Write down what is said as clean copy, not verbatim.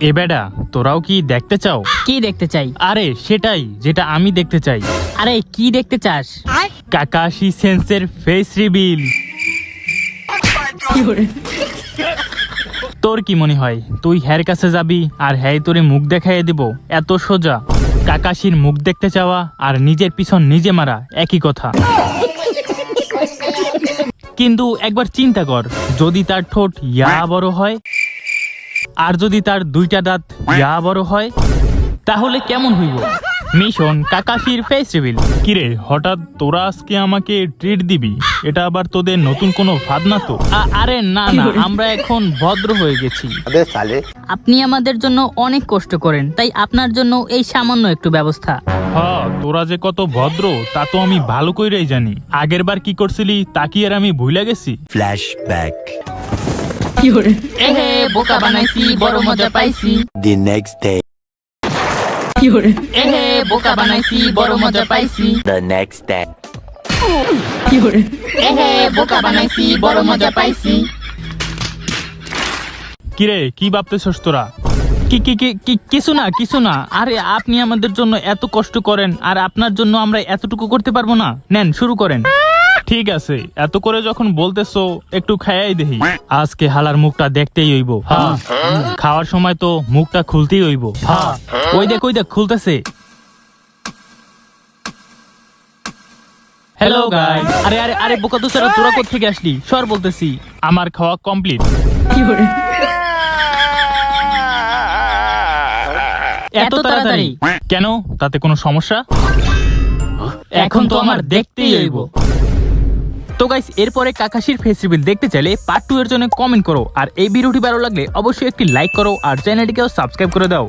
এ বেডা, তোরাও কি দেখতে চাও? কি দেখতে চাই? আরে সেটাই যেটা আমি দেখতে চাই। আরে কি দেখতে চাস? কাকাশি সেন্সের ফেস রিভিল। তোর কি মনে হয় তুই হ্যার কাছে যাবি আর হ্যাঁ তোরে মুখ দেখাইয়ে দিব? এত সোজা? কাকাশির মুখ দেখতে চাওয়া আর নিজের পিছন নিজে মারা একই কথা। কিন্তু একবার চিন্তা কর, যদি তার ঠোঁট ইয়া বড় হয় আর যদি তার দুইটা দাঁত ইয়া বড় হয়, তাহলে কেমন হইব? মিশন কাকাশির ফেস রিভিল। কিরে, হঠাৎ তোরা আজকে আমাকে ট্রিট দিবি? এটা আবার তোদের নতুন কোনো ফাঁদ না তো? আরে না না, আমরা এখন ভদ্র হয়ে গেছি। আপনি আমাদের জন্য অনেক কষ্ট করেন, তাই আপনার জন্য এই সামান্য একটু ব্যবস্থা। হ্যাঁ, তোরা যে কত ভদ্র তা তো আমি ভালো কইরাই জানি। আগের বার কি করছিলি তা কি আর আমি ভুলে গেছি? Flashback. এহে বোকা বানাইছি, বড় মজা পাইছি। The next day. এহে বোকা বানাইছি, বড় মজা পাইছি। The next day. এহে বোকা বানাইছি, বড় মজা পাইছি। কিরে, কি ভাবতেছস তোরা? কিছু না। আরে আপনি আমাদের জন্য এত কষ্ট করেন আর আপনার জন্য আমরা এতটুকু করতে পারবো না? নেন শুরু করেন। ঠিক আছে, এত করে যখন বলতেছো একটু খাইয়াই দেখি। আজকে হালার মুখটা দেখতেই হইব। হ্যাঁ, খাওয়ার সময় তো মুখটা খুলতেই হইব। হ্যাঁ, ওই দেখ খুলতেছে। Hello guys. আরে আরে আরে বোকা দোস্তারা, তোরা কোথা থেকে আসলি? সর বলতেছি। আমার খাওয়া কমপ্লিট। এত তাড়াতাড়ি? কেন, তাতে কোনো সমস্যা? এখন তো আমার দেখতেই হইব। তো গাইস, এরপরে কাকাশির ফেস রিভিল দেখতে চাইলে পার্ট 2 এর জন্য কমেন্ট করো। আর এই ভিডিওটি ভালো লাগলে অবশ্যই একটি লাইক করো আর চ্যানেলটিকেও সাবস্ক্রাইব করে দাও।